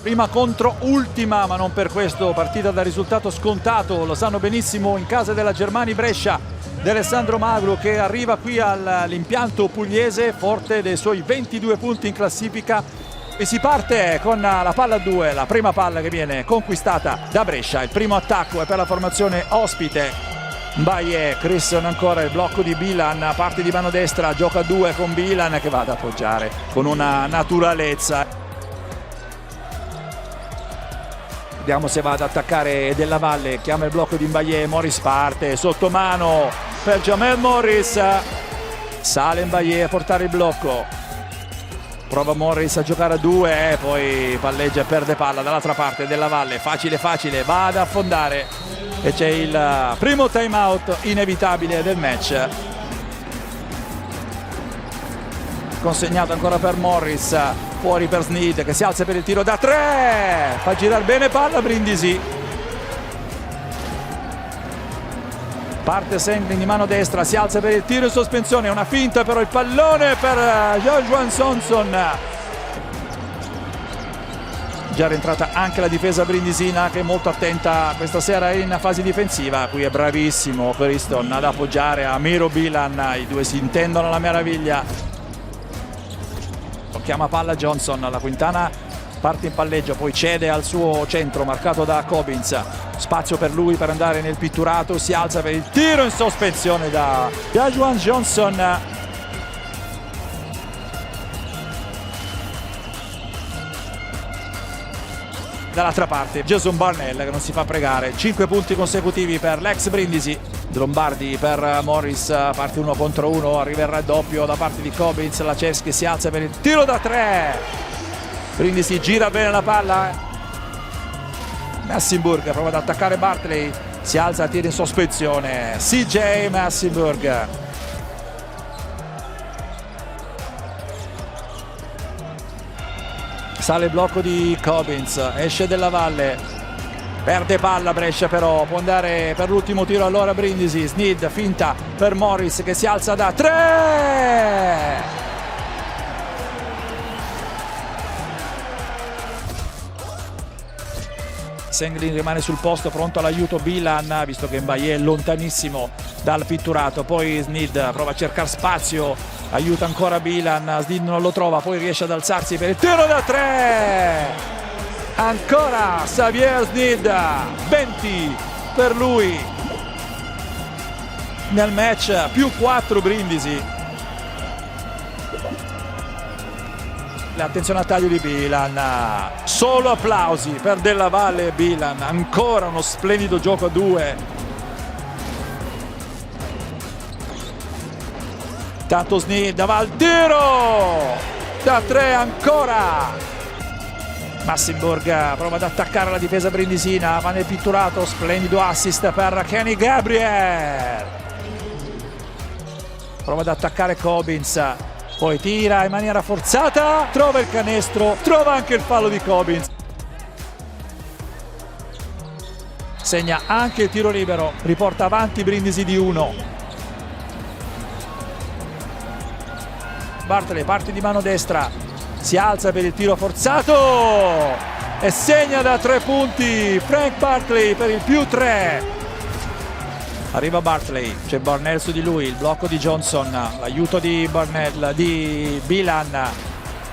Prima contro ultima, ma non per questo partita da risultato scontato, lo sanno benissimo in casa della Germani Brescia di Alessandro Magro, che arriva qui all'impianto pugliese forte dei suoi 22 punti in classifica, e si parte con la palla a 2, la prima palla che viene conquistata da Brescia. Il primo attacco è per la formazione ospite. Mbaye, Christian ancora, il blocco di Bilan, parte di mano destra, gioca a 2 con Bilan che va ad appoggiare con una naturalezza. Vediamo se va ad attaccare Della Valle, chiama il blocco di Mbaye, Morris parte, sotto mano per Jamel Morris, sale Mbaye a portare il blocco, prova Morris a giocare a 2, poi palleggia e perde palla dall'altra parte. Della Valle, facile, va ad affondare e c'è il primo time out inevitabile del match, consegnato ancora per Morris, fuori per Sneed che si alza per il tiro da 3, fa girare bene palla Brindisi, parte Senglin di mano destra, si alza per il tiro in sospensione, una finta però il pallone per Joshua Johnson. Già rientrata anche la difesa brindisina, che è molto attenta questa sera in fase difensiva. Qui è bravissimo Christon ad appoggiare a Miro Bilan, i due si intendono alla meraviglia. Chiama palla Johnson, la Quintana parte in palleggio, poi cede al suo centro marcato da Cobbins, spazio per lui per andare nel pitturato, si alza per il tiro in sospensione da Joshua Johnson. Dall'altra parte Jason Barnell che non si fa pregare, 5 punti consecutivi per l'ex Brindisi. Lombardi per Morris, parte 1 contro 1, arriva il raddoppio da parte di Cobbins, Lacevski si alza per il tiro da 3, Brindisi gira bene la palla, Massenburg prova ad attaccare Bartley, si alza, tira in sospensione CJ Massenburg. Sale il blocco di Cobbins, esce Della Valle, perde palla Brescia, però può andare per l'ultimo tiro allora Brindisi. Sneed finta per Morris che si alza da 3, Senglin rimane sul posto pronto all'aiuto Bilan, visto che Mbaye è lontanissimo dal pitturato, poi Sneed prova a cercare spazio, aiuta ancora Bilan, Sneed non lo trova, poi riesce ad alzarsi per il tiro da 3, ancora Xavier Sneed, 20 per lui nel match, più 4 Brindisi. Attenzione al taglio di Bilan, solo applausi per Della Valle e Bilan, ancora uno splendido gioco a 2. Tanto Sneed va al tiro da 3 ancora. Massenburg prova ad attaccare la difesa brindisina, va nel pitturato, splendido assist per Kenny Gabriel, prova ad attaccare Cobbins, poi tira in maniera forzata, trova il canestro, trova anche il fallo di Cobbins, segna anche il tiro libero, riporta avanti Brindisi di 1. Bartley parte di mano destra, si alza per il tiro forzato e segna da 3 punti Frank Bartley per il più 3. Arriva Bartley, c'è Barnell su di lui, il blocco di Johnson, l'aiuto di Barnell, di Bilan,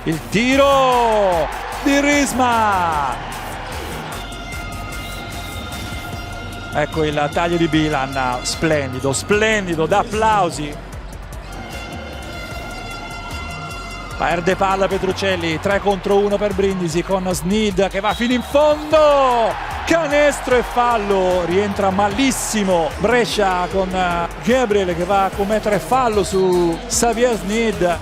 il tiro di Risma, ecco il taglio di Bilan, splendido, da applausi. Perde palla Petruccelli, 3 contro 1 per Brindisi con Sneed che va fino in fondo, canestro e fallo, rientra malissimo Brescia con Gabriel che va a commettere fallo su Xavier Sneed,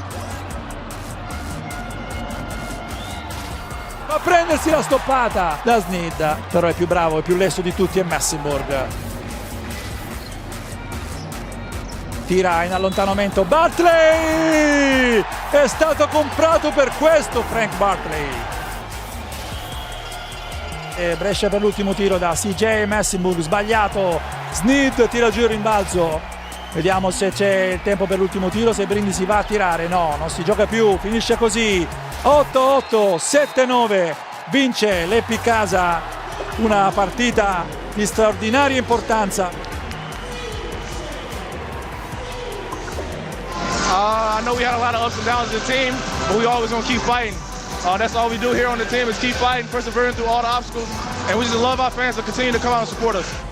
va a prendersi la stoppata da Sneed, però è più bravo, è più lesso di tutti è Massenburg. Tira in allontanamento Bartley, è stato comprato per questo Frank Bartley. E Brescia per l'ultimo tiro da CJ Massenburg, sbagliato, Sneed tira giù il rimbalzo, vediamo se c'è il tempo per l'ultimo tiro, se Brindisi va a tirare, no, non si gioca più, finisce così, 8-8, 7-9, vince l'Epic Casa, una partita di straordinaria importanza. I know we had a lot of ups and downs as a team, but we always gonna keep fighting. That's all we do here on the team is keep fighting, persevering through all the obstacles, and we just love our fans to continue to come out and support us.